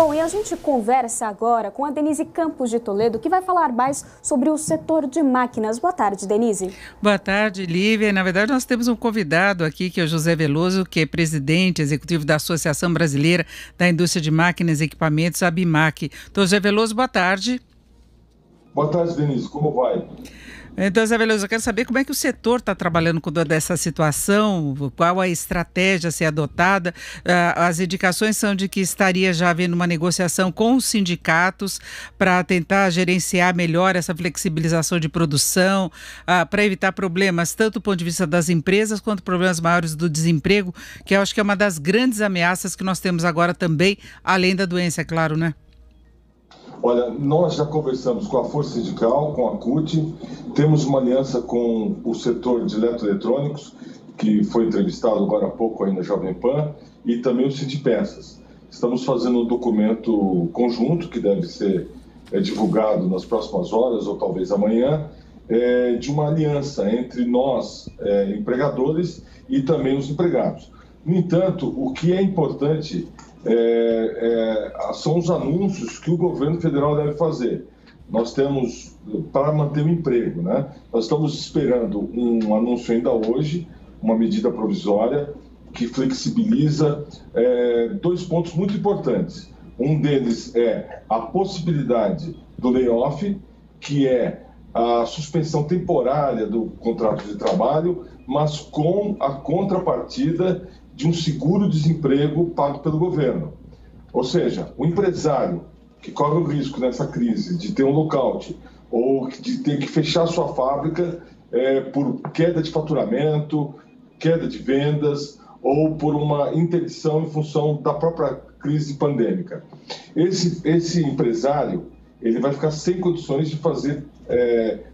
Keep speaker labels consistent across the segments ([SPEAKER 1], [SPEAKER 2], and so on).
[SPEAKER 1] Bom, e a gente conversa agora com a Denise Campos de Toledo, que vai falar mais sobre o setor de máquinas. Boa tarde, Denise.
[SPEAKER 2] Boa tarde, Lívia. Na verdade, nós temos um convidado aqui, que é o José Veloso, que é presidente executivo da Associação Brasileira da Indústria de Máquinas e Equipamentos, a ABIMAQ. Então, José Veloso, boa tarde.
[SPEAKER 3] Boa tarde, Denise. Como vai?
[SPEAKER 2] Então, José Veloso, eu quero saber como é que o setor está trabalhando com toda essa situação, qual a estratégia a ser adotada. As indicações são de que estaria já havendo uma negociação com os sindicatos para tentar gerenciar melhor essa flexibilização de produção, para evitar problemas tanto do ponto de vista das empresas quanto problemas maiores do desemprego, que eu acho que é uma das grandes ameaças que nós temos agora também, além da doença, é claro, né?
[SPEAKER 3] Olha, nós já conversamos com a Força Sindical, com a CUT, temos uma aliança com o setor de eletroeletrônicos, que foi entrevistado agora há pouco aí na Jovem Pan, e também o Sindipeças. Estamos fazendo um documento conjunto, que deve ser divulgado nas próximas horas, ou talvez amanhã, de uma aliança entre nós, empregadores, e também os empregados. No entanto, o que é importante são os anúncios que o governo federal deve fazer. Nós temos, para manter o emprego, né? Nós estamos esperando um anúncio ainda hoje, uma medida provisória que flexibiliza dois pontos muito importantes. Um deles é a possibilidade do layoff, que é a suspensão temporária do contrato de trabalho, mas com a contrapartida de um seguro-desemprego pago pelo governo. Ou seja, o empresário que corre o risco nessa crise de ter um lockout ou de ter que fechar sua fábrica por queda de faturamento, queda de vendas ou por uma interdição em função da própria crise pandêmica. Esse empresário ele vai ficar sem condições de fazer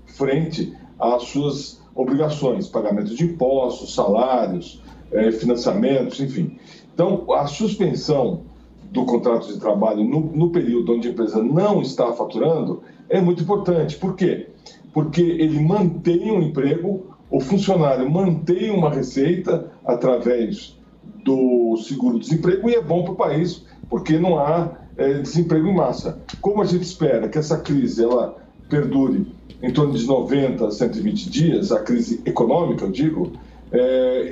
[SPEAKER 3] frente às suas obrigações, pagamento de impostos, salários, financiamentos, enfim. Então, a suspensão do contrato de trabalho no período onde a empresa não está faturando é muito importante. Por quê? Porque ele mantém um emprego, o funcionário mantém uma receita através do seguro-desemprego e é bom para o país, porque não há desemprego em massa. Como a gente espera que essa crise ela perdure em torno de 90 a 120 dias, a crise econômica, eu digo,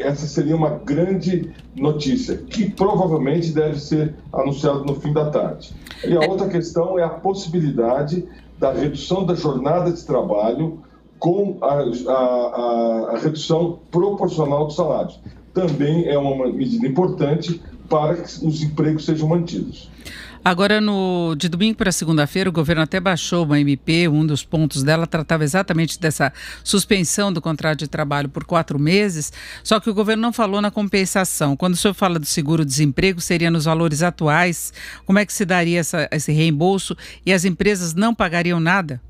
[SPEAKER 3] essa seria uma grande notícia, que provavelmente deve ser anunciada no fim da tarde. E a outra questão é a possibilidade da redução da jornada de trabalho com a redução proporcional dos salários. Também é uma medida importante para que os empregos sejam mantidos.
[SPEAKER 2] Agora, de domingo para segunda-feira, o governo até baixou uma MP, um dos pontos dela tratava exatamente dessa suspensão do contrato de trabalho por 4 meses, só que o governo não falou na compensação. Quando o senhor fala do seguro-desemprego, seria nos valores atuais? Como é que se daria esse reembolso e as empresas não pagariam nada?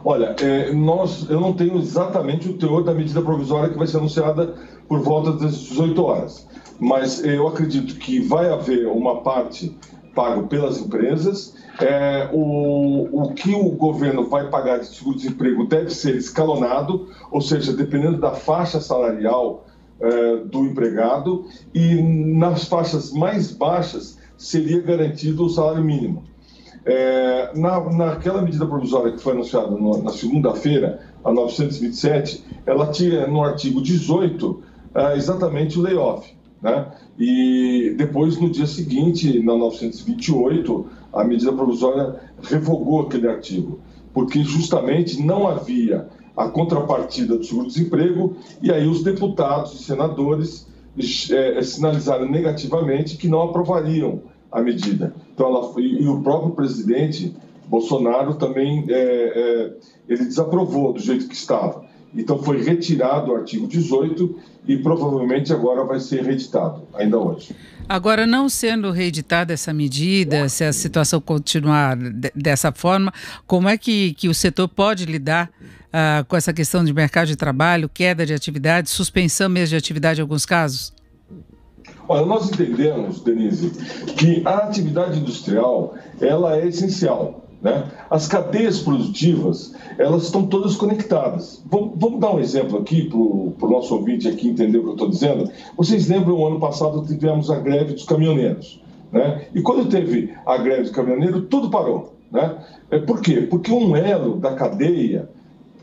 [SPEAKER 3] Olha, eu não tenho exatamente o teor da medida provisória que vai ser anunciada por volta das 18 horas, mas eu acredito que vai haver uma parte pago pelas empresas. O que o governo vai pagar de seguro-desemprego deve ser escalonado, ou seja, dependendo da faixa salarial do empregado, e nas faixas mais baixas seria garantido o salário mínimo. Naquela medida provisória que foi anunciada na segunda-feira, a 927, ela tinha no artigo 18 exatamente o layoff, né? E depois, no dia seguinte, na 928, a medida provisória revogou aquele artigo, porque justamente não havia a contrapartida do seguro-desemprego, e aí os deputados e senadores sinalizaram negativamente que não aprovariam a medida. Então, e o próprio presidente Bolsonaro também ele desaprovou do jeito que estava. Então foi retirado o artigo 18 e provavelmente agora vai ser reeditado, ainda hoje.
[SPEAKER 2] Agora, não sendo reeditada essa medida, se a situação continuar dessa forma, como é que o setor pode lidar com essa questão de mercado de trabalho, queda de atividade, suspensão mesmo de atividade em alguns casos?
[SPEAKER 3] Olha, nós entendemos, Denise, que a atividade industrial ela é essencial, né? As cadeias produtivas, elas estão todas conectadas. Vamos dar um exemplo aqui para o nosso ouvinte aqui entender o que eu estou dizendo. Vocês lembram, o ano passado tivemos a greve dos caminhoneiros, né? E quando teve a greve do caminhoneiro, tudo parou, né? Por quê? Porque um elo da cadeia,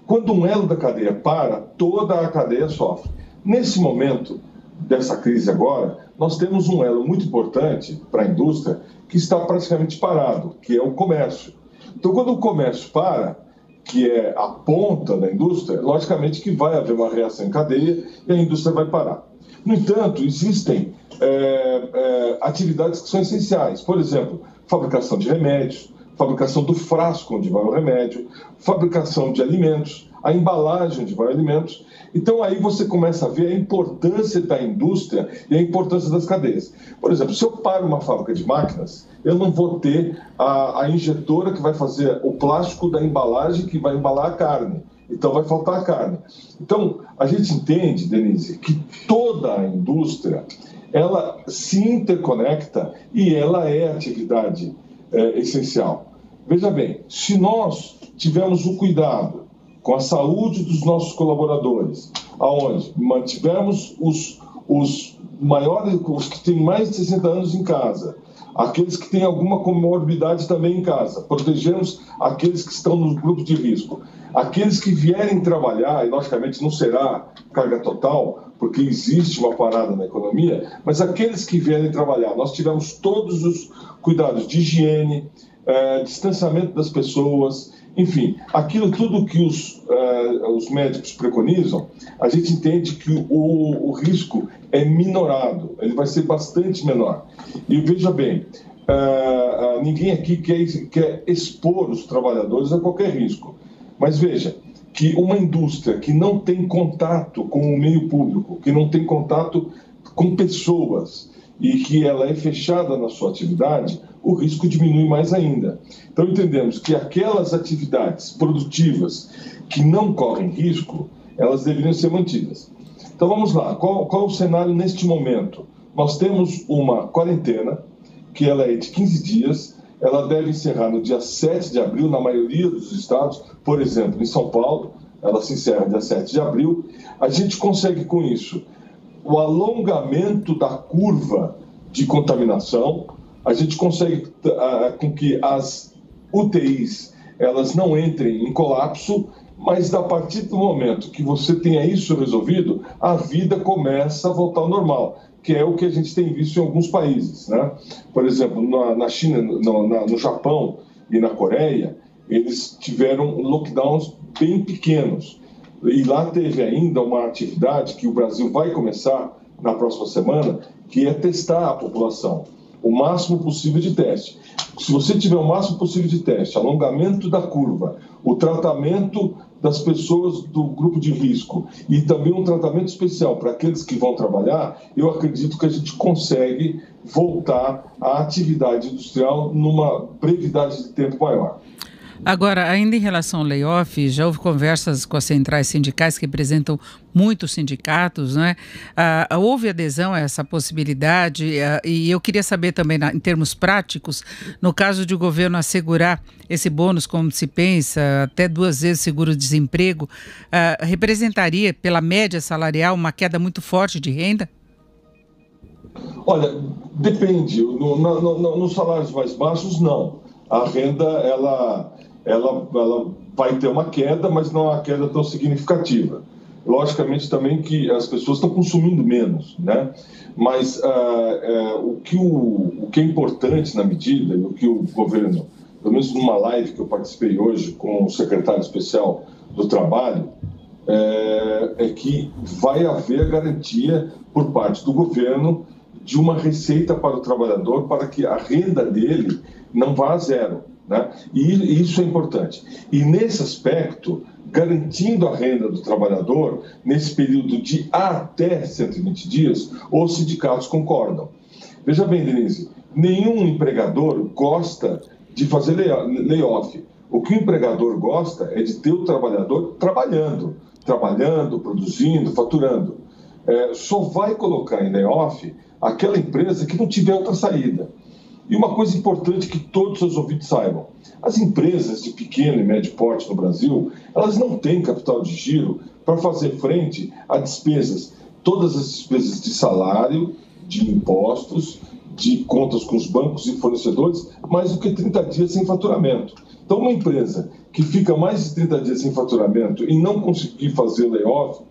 [SPEAKER 3] quando um elo da cadeia para, toda a cadeia sofre. Nesse momento dessa crise agora, nós temos um elo muito importante para a indústria que está praticamente parado, que é o comércio. Então, quando o comércio para, que é a ponta da indústria, logicamente que vai haver uma reação em cadeia e a indústria vai parar. No entanto, existem atividades que são essenciais. Por exemplo, fabricação de remédios, fabricação do frasco onde vai o remédio, fabricação de alimentos, a embalagem onde vai alimentos. Então, aí você começa a ver a importância da indústria e a importância das cadeias. Por exemplo, se eu paro uma fábrica de máquinas, eu não vou ter a injetora que vai fazer o plástico da embalagem que vai embalar a carne. Então, vai faltar a carne. Então, a gente entende, Denise, que toda a indústria, ela se interconecta e ela é atividade essencial. Veja bem, se nós tivermos o cuidado com a saúde dos nossos colaboradores, aonde mantivemos os maiores, os que têm mais de 60 anos em casa, aqueles que têm alguma comorbidade também em casa, protegemos aqueles que estão nos grupos de risco, aqueles que vierem trabalhar, e logicamente não será carga total, porque existe uma parada na economia, mas aqueles que vierem trabalhar, nós tivemos todos os cuidados de higiene, distanciamento das pessoas, enfim, aquilo tudo que os médicos preconizam, a gente entende que o risco é minorado, ele vai ser bastante menor. E veja bem, ninguém aqui quer expor os trabalhadores a qualquer risco, mas veja que uma indústria que não tem contato com o meio público, que não tem contato com pessoas e que ela é fechada na sua atividade, o risco diminui mais ainda. Então, entendemos que aquelas atividades produtivas que não correm risco, elas deveriam ser mantidas. Então, vamos lá. Qual é o cenário neste momento? Nós temos uma quarentena, que ela é de 15 dias, ela deve encerrar no dia 7 de abril, na maioria dos estados, por exemplo, em São Paulo, ela se encerra dia 7 de abril. A gente consegue, com isso, o alongamento da curva de contaminação, a gente consegue com que as UTIs elas não entrem em colapso, mas a partir do momento que você tenha isso resolvido, a vida começa a voltar ao normal, que é o que a gente tem visto em alguns países, né? Por exemplo, na China, no Japão e na Coreia, eles tiveram lockdowns bem pequenos. E lá teve ainda uma atividade que o Brasil vai começar na próxima semana, que é testar a população, o máximo possível de teste. Se você tiver o máximo possível de teste, alongamento da curva, o tratamento das pessoas do grupo de risco e também um tratamento especial para aqueles que vão trabalhar, eu acredito que a gente consegue voltar à atividade industrial numa brevidade de tempo maior.
[SPEAKER 2] Agora, ainda em relação ao layoff, já houve conversas com as centrais sindicais que representam muitos sindicatos, né? Houve adesão a essa possibilidade e eu queria saber também, em termos práticos, no caso de o governo assegurar esse bônus, como se pensa, até 2 vezes seguro-desemprego, representaria, pela média salarial, uma queda muito forte de renda?
[SPEAKER 3] Olha, depende. Nos salários mais baixos, não. A renda, ela vai ter uma queda, mas não é uma queda tão significativa. Logicamente também que as pessoas estão consumindo menos, né? Mas o que é importante na medida, e o que o governo, pelo menos numa live que eu participei hoje com o secretário especial do Trabalho, é que vai haver garantia por parte do governo de uma receita para o trabalhador para que a renda dele não vá a zero, né? E isso é importante. E nesse aspecto, garantindo a renda do trabalhador, nesse período de até 120 dias, os sindicatos concordam. Veja bem, Denise, nenhum empregador gosta de fazer layoff. O que o empregador gosta é de ter o trabalhador trabalhando, produzindo, faturando. Só vai colocar em layoff aquela empresa que não tiver outra saída. E uma coisa importante que todos os ouvintes saibam, as empresas de pequeno e médio porte no Brasil, elas não têm capital de giro para fazer frente a despesas, todas as despesas de salário, de impostos, de contas com os bancos e fornecedores, mais do que 30 dias sem faturamento. Então, uma empresa que fica mais de 30 dias sem faturamento e não conseguir fazer layoff,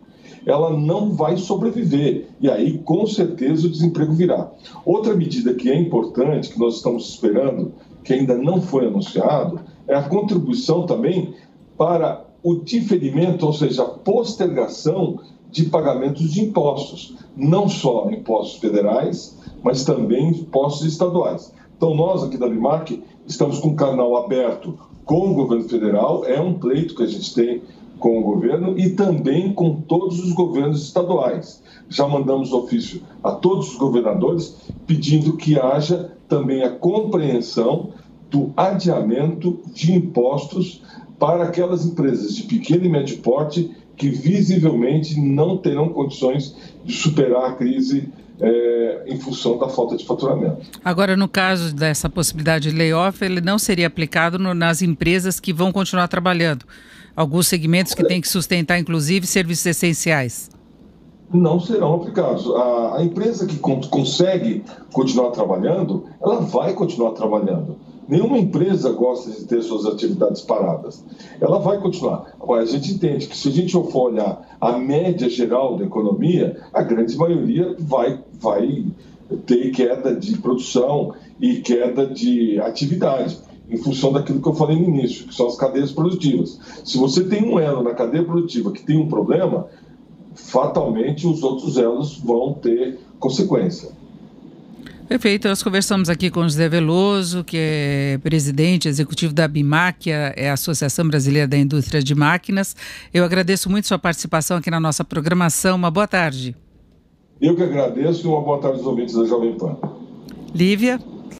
[SPEAKER 3] ela não vai sobreviver. E aí, com certeza, o desemprego virá. Outra medida que é importante, que nós estamos esperando, que ainda não foi anunciado, é a contribuição também para o diferimento, ou seja, a postergação de pagamentos de impostos. Não só impostos federais, mas também impostos estaduais. Então, nós aqui da BIMAC estamos com o canal aberto com o governo federal, é um pleito que a gente tem com o governo e também com todos os governos estaduais. Já mandamos ofício a todos os governadores pedindo que haja também a compreensão do adiamento de impostos para aquelas empresas de pequeno e médio porte que visivelmente não terão condições de superar a crise em função da falta de faturamento.
[SPEAKER 2] Agora, no caso dessa possibilidade de layoff, ele não seria aplicado nas empresas que vão continuar trabalhando? Alguns segmentos que têm que sustentar, inclusive, serviços essenciais?
[SPEAKER 3] Não serão aplicados. A empresa que consegue continuar trabalhando, ela vai continuar trabalhando. Nenhuma empresa gosta de ter suas atividades paradas. Ela vai continuar. Agora, a gente entende que se a gente for olhar a média geral da economia, a grande maioria vai ter queda de produção e queda de atividade, em função daquilo que eu falei no início, que são as cadeias produtivas. Se você tem um elo na cadeia produtiva que tem um problema, fatalmente os outros elos vão ter consequência.
[SPEAKER 2] Perfeito, nós conversamos aqui com José Veloso, que é presidente executivo da BIMAC, é a Associação Brasileira da Indústria de Máquinas. Eu agradeço muito sua participação aqui na nossa programação. Uma boa tarde.
[SPEAKER 3] Eu que agradeço e uma boa tarde aos ouvintes da Jovem Pan.
[SPEAKER 2] Lívia.